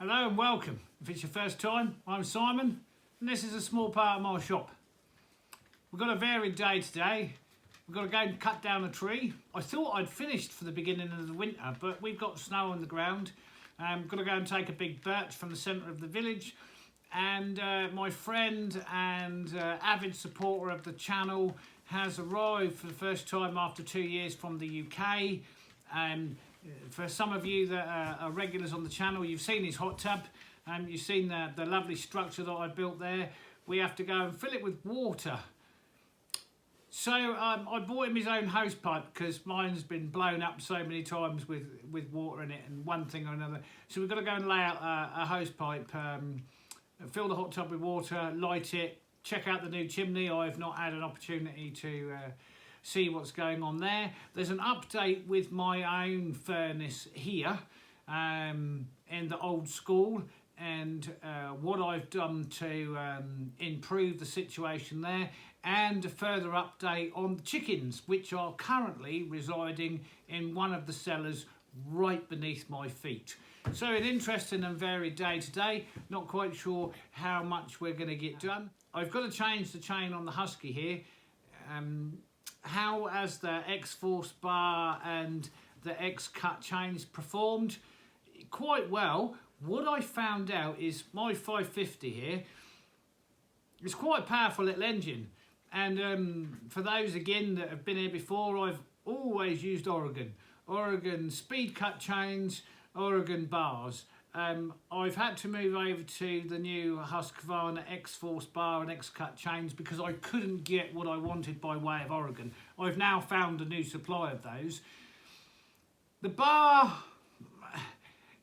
Hello and welcome. If it's your first time, I'm Simon and this is a small part of my shop. We've got a varied day today. We've got to go and cut down a tree. I thought I'd finished for the beginning of the winter, but we've got snow on the ground. Got to go and take a big birch from the centre of the village. And my friend and avid supporter of the channel has arrived for the first time after 2 years from the UK. For some of you that are regulars on the channel, you've seen his hot tub. You've seen the lovely structure that I built there. We have to go and fill it with water. So I bought him his own hose pipe because mine's been blown up so many times with water in it and one thing or another. So we've got to go and lay out a hose pipe, fill the hot tub with water, light it, check out the new chimney. I've not had an opportunity to see what's going on there. There's an update with my own furnace here in the old school, and what I've done to improve the situation there, and a further update on the chickens, which are currently residing in one of the cellars right beneath my feet. So an interesting and varied day today. Not quite sure how much we're going to get done. I've got to change the chain on the Husky here. How has the X-Force bar and the X-Cut chains performed? Quite well. What I found out is my 550 here is quite a powerful little engine. And for those again that have been here before, I've always used Oregon speed cut chains, Oregon bars. I've had to move over to the new Husqvara X-Force bar and X-Cut chains because I couldn't get what I wanted by way of Oregon. I've now found a new supply of those. The bar,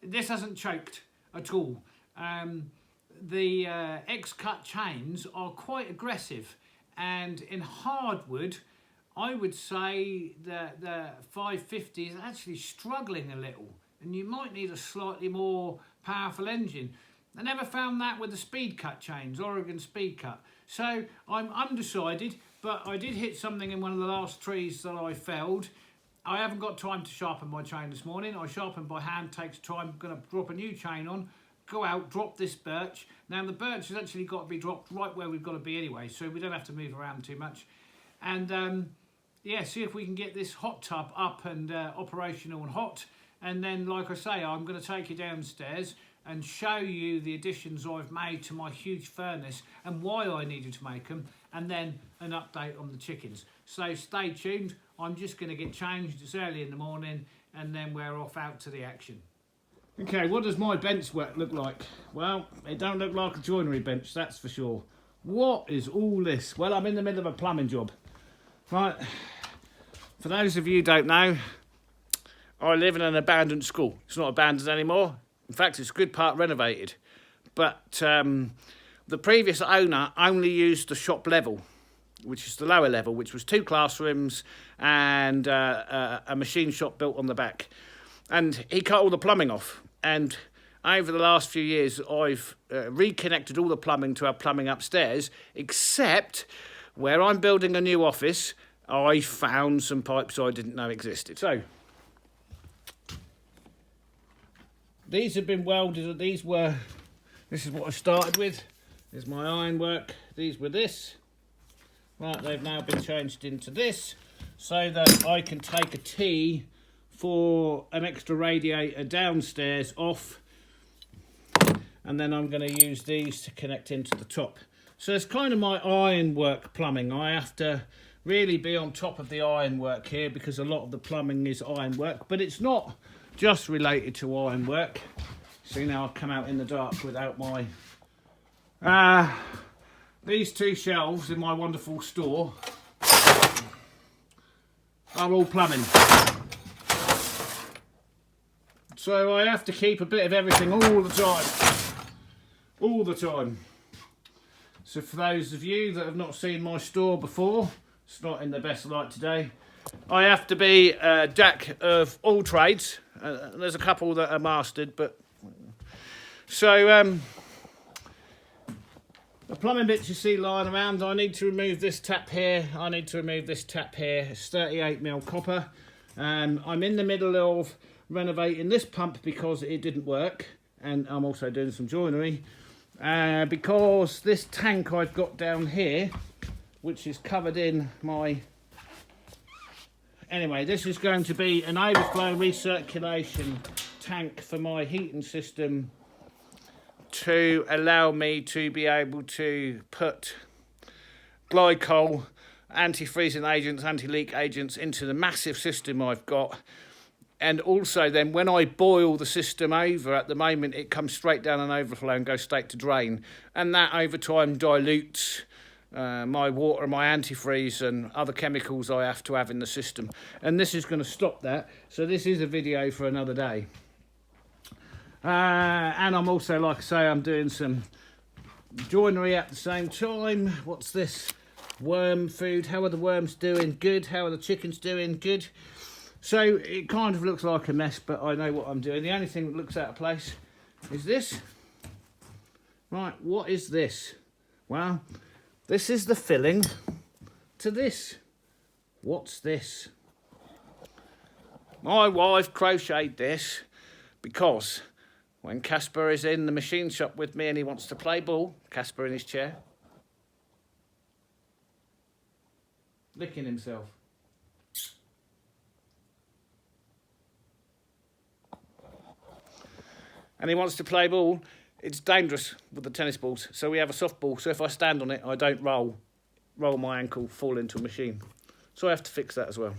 this hasn't choked at all. The X-Cut chains are quite aggressive, and in hardwood I would say that the 550 is actually struggling a little, and you might need a slightly more powerful engine. I never found that with the speed cut chains, Oregon speed cut. So I'm undecided, but I did hit something in one of the last trees that I felled. I haven't got time to sharpen my chain this morning. I sharpen by hand, takes time. I'm going to drop a new chain on, go out, drop this birch. Now the birch has actually got to be dropped right where we've got to be anyway, so we don't have to move around too much. And yeah, see if we can get this hot tub up and operational and hot. And then, like I say, I'm going to take you downstairs and show you the additions I've made to my huge furnace and why I needed to make them, and then an update on the chickens. So stay tuned. I'm just going to get changed. It's early in the morning, and then we're off out to the action. Okay, what does my bench look like? Well, it don't look like a joinery bench, that's for sure. What is all this? Well, I'm in the middle of a plumbing job. Right, for those of you who don't know, I live in an abandoned school. It's not abandoned anymore. In fact, it's a good part renovated. But the previous owner only used the shop level, which is the lower level, which was 2 classrooms and a machine shop built on the back. And he cut all the plumbing off. And over the last few years, I've reconnected all the plumbing to our plumbing upstairs, except where I'm building a new office, I found some pipes I didn't know existed. So these have been welded. This is what I started with. There's my ironwork. These were this. Right, they've now been changed into this so that I can take a T for an extra radiator downstairs off, and then I'm going to use these to connect into the top. So it's kind of my ironwork plumbing. I have to really be on top of the ironwork here because a lot of the plumbing is ironwork, but it's not just related to ironwork. See, now I've come out in the dark without my these 2 shelves in my wonderful store are all plumbing. So I have to keep a bit of everything all the time. So for those of you that have not seen my store before, it's not in the best light today. I have to be a jack of all trades. There's a couple that are mastered, but so the plumbing bits you see lying around, I need to remove this tap here. I need to remove this tap here. It's 38mm copper. I'm in the middle of renovating this pump because it didn't work. and I'm also doing some joinery because this tank I've got down here, which is covered in my... Anyway, this is going to be an overflow recirculation tank for my heating system to allow me to be able to put glycol, anti-freezing agents, anti-leak agents into the massive system I've got. And also then when I boil the system over, at the moment it comes straight down an overflow and goes straight to drain, and that over time dilutes my water, my antifreeze and other chemicals I have to have in the system, and this is going to stop that. So this is a video for another day. And I'm also, like I say, I'm doing some joinery at the same time. What's this? Worm food. How are the worms doing? Good. How are the chickens doing? Good. So it kind of looks like a mess, but I know what I'm doing. The only thing that looks out of place is this. Right, what is this? Well, this is the filling to this. What's this? My wife crocheted this because when Casper is in the machine shop with me and he wants to play ball, Casper in his chair, licking himself. And he wants to play ball, it's dangerous with the tennis balls. So we have a soft ball, so if I stand on it, I don't roll my ankle, fall into a machine. So I have to fix that as well.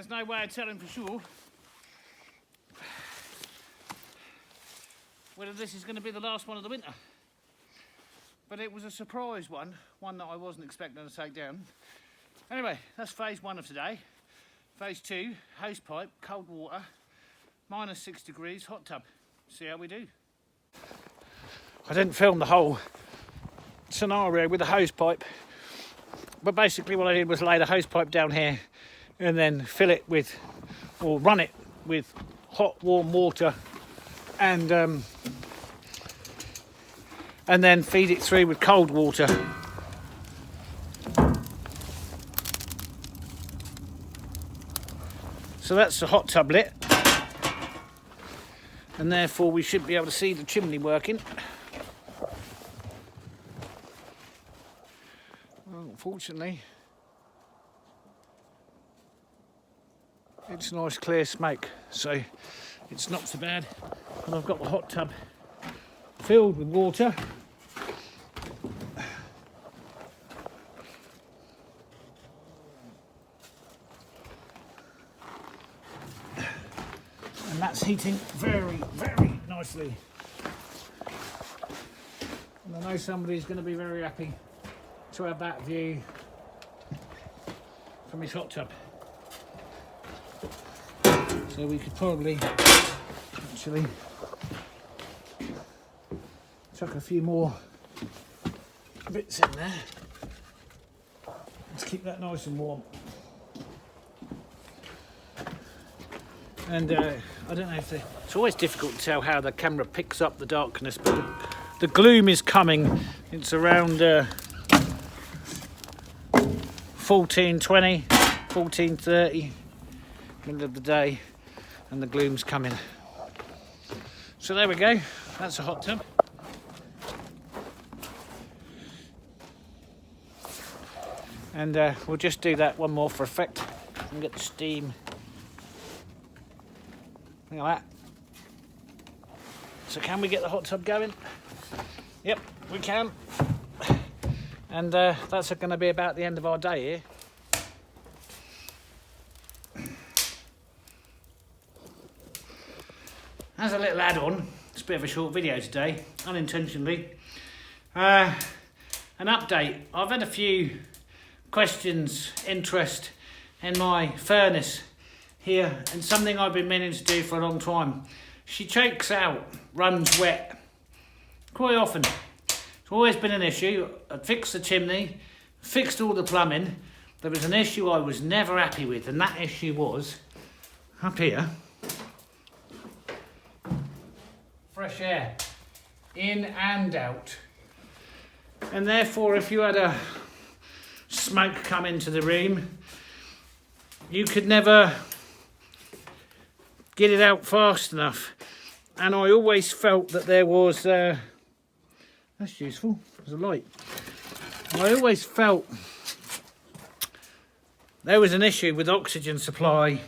there's no way of telling for sure whether this is going to be the last one of the winter. But it was a surprise one that I wasn't expecting to take down. Anyway, that's phase 1 of today. Phase 2, hose pipe, cold water, -6 degrees, hot tub. See how we do. I didn't film the whole scenario with the hose pipe, but basically what I did was lay the hose pipe down here and then fill it with, or run it with hot warm water, and then feed it through with cold water. So that's the hot tub lit, and therefore we should be able to see the chimney working. Well, unfortunately, it's nice clear smoke, so it's not so bad. And I've got the hot tub filled with water. And that's heating very, very nicely. And I know somebody's going to be very happy to have that view from his hot tub. So we could probably actually chuck a few more bits in there. Let's keep that nice and warm. And I don't know if it's always difficult to tell how the camera picks up the darkness, but the gloom is coming. It's around 14:20, 14:30, middle of the day, and the gloom's coming. So there we go, that's a hot tub. And we'll just do that one more for effect and get the steam. Look at that. So can we get the hot tub going? Yep, we can. And that's going to be about the end of our day here. As a little add-on, it's a bit of a short video today, unintentionally. An update. I've had a few questions, interest in my furnace here, and something I've been meaning to do for a long time. She chokes out, runs wet, quite often. It's always been an issue. I fixed the chimney, fixed all the plumbing. There was an issue I was never happy with, and that issue was up here. Fresh air, in and out. And therefore, if you had a smoke come into the room, you could never get it out fast enough. And I always felt that there was that's useful, there's a light. I always felt there was an issue with oxygen supply,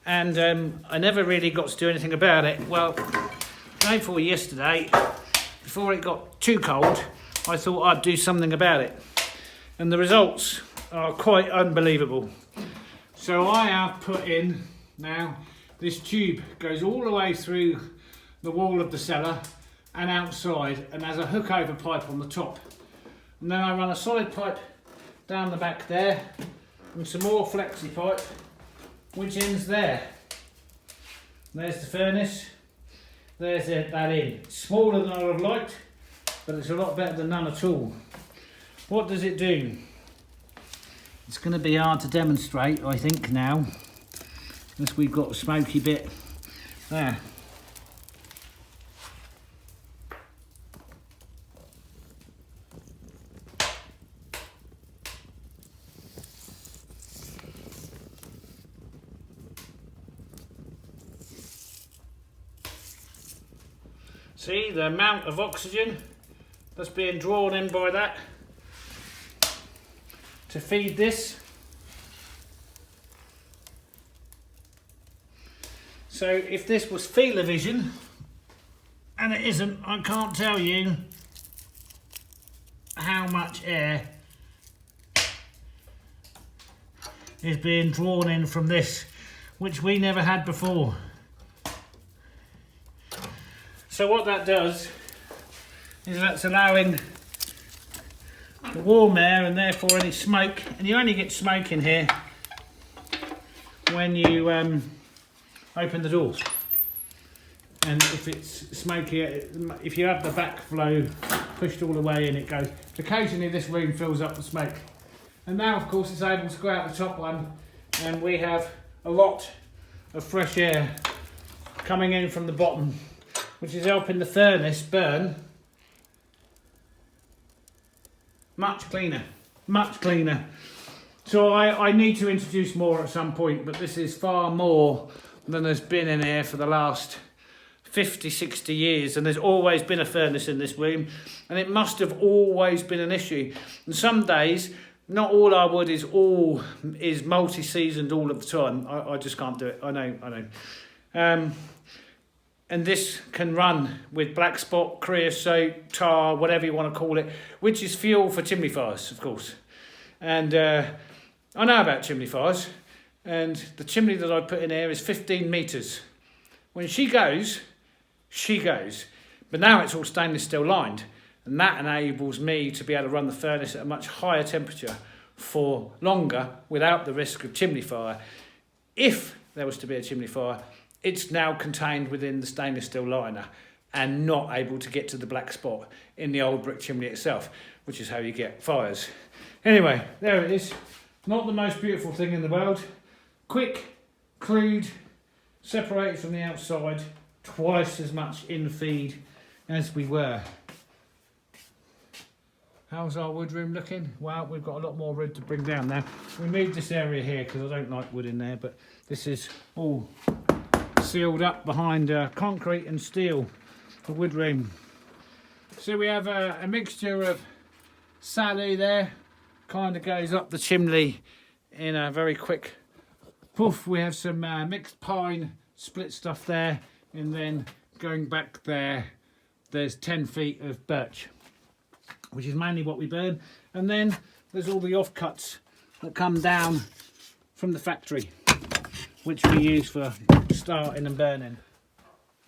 and I never really got to do anything about it. Well, day before yesterday, before it got too cold, I thought I'd do something about it, and the results are quite unbelievable. So I have put in now, this tube goes all the way through the wall of the cellar and outside, and has a hook over pipe on the top. And then I run a solid pipe down the back there and some more flexi pipe which ends there. There's the furnace, there's that in. It's smaller than I would have liked, but it's a lot better than none at all. What does it do? It's going to be hard to demonstrate, I think, now, as we've got a smoky bit there. See the amount of oxygen that's being drawn in by that to feed this. So if this was feeler vision, and it isn't, I can't tell you how much air is being drawn in from this. which we never had before. So what that does is that's allowing the warm air and therefore any smoke, and you only get smoke in here when you open the doors. And if it's smoky, if you have the backflow pushed all the way in, it goes. Occasionally this room fills up with smoke. And now of course it's able to go out the top one, and we have a lot of fresh air coming in from the bottom, which is helping the furnace burn much cleaner, much cleaner. So I need to introduce more at some point, but this is far more than has been in here for the last 50, 60 years, and there's always been a furnace in this room, and it must have always been an issue. And some days, not all our wood is multi-seasoned all of the time. I just can't do it. I know. And this can run with black spot, creosote, tar, whatever you want to call it, which is fuel for chimney fires, of course. And I know about chimney fires, and the chimney that I put in here is 15 metres. When she goes, she goes. But now it's all stainless steel lined, and that enables me to be able to run the furnace at a much higher temperature for longer without the risk of chimney fire. If there was to be a chimney fire, it's now contained within the stainless steel liner and not able to get to the black spot in the old brick chimney itself, which is how you get fires. Anyway, there it is. Not the most beautiful thing in the world. Quick, crude, separated from the outside, twice as much in feed as we were. How's our wood room looking? Well, we've got a lot more wood to bring down now. We moved this area here because I don't like wood in there, but this is all sealed up behind concrete and steel, the wood room. So we have a mixture of Sally there, kind of goes up the chimney in a very quick poof. We have some mixed pine split stuff there, and then going back there, there's 10 feet of birch, which is mainly what we burn. And then there's all the offcuts that come down from the factory, which we use for starting and burning.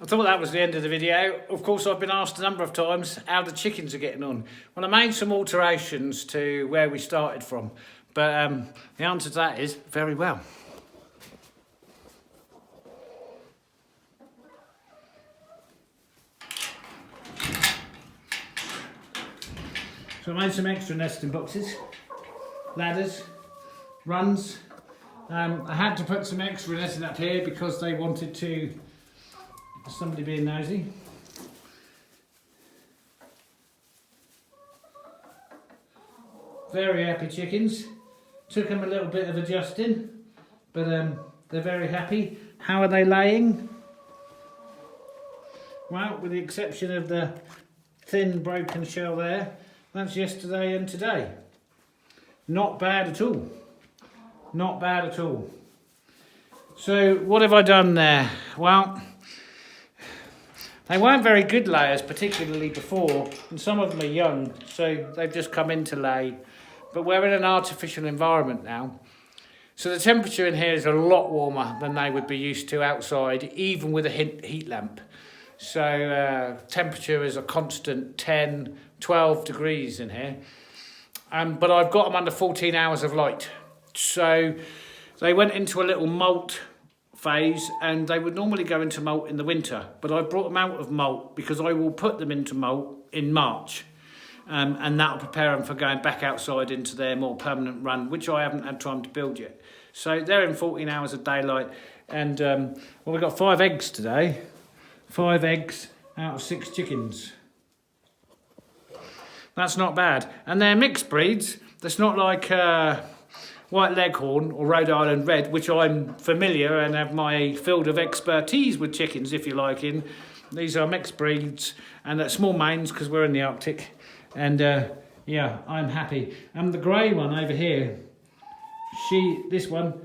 I thought that was the end of the video. Of course, I've been asked a number of times how the chickens are getting on. Well, I made some alterations to where we started from, but the answer to that is very well. So I made some extra nesting boxes, ladders, runs. I had to put some extra nesting up here because they wanted to, somebody being nosy. Very happy chickens. Took them a little bit of adjusting, but they're very happy. How are they laying? Well, with the exception of the thin broken shell there, that's yesterday and today. Not bad at all. Not bad at all. So what have I done there? Well, they weren't very good layers, particularly before, and some of them are young, so they've just come in to lay. But we're in an artificial environment now, so the temperature in here is a lot warmer than they would be used to outside, even with a heat lamp. So temperature is a constant 10, 12 degrees in here. But I've got them under 14 hours of light. So they went into a little molt phase, and they would normally go into molt in the winter, but I brought them out of molt because I will put them into molt in March, and that'll prepare them for going back outside into their more permanent run, which I haven't had time to build yet. So they're in 14 hours of daylight, and well, we've got 5 eggs today. 5 eggs out of 6 chickens. That's not bad. And they're mixed breeds. That's not like White Leghorn or Rhode Island Red, which I'm familiar and have my field of expertise with chickens, if you like, in. These are mixed breeds and small mains because we're in the Arctic. And yeah, I'm happy. And the grey one over here, this one,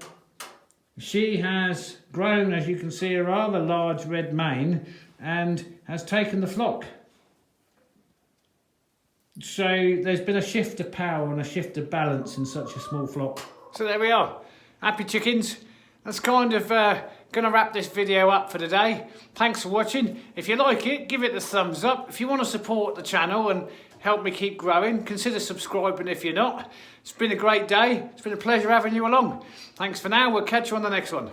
she has grown, as you can see, a rather large red mane and has taken the flock. So there's been a shift of power and a shift of balance in such a small flock. So there we are, happy chickens. that's kind of going to wrap this video up for today. Thanks for watching. If you like it, give it the thumbs up. If you want to support the channel and help me keep growing, consider subscribing if you're not. It's been a great day. It's been a pleasure having you along. Thanks for now. We'll catch you on the next one.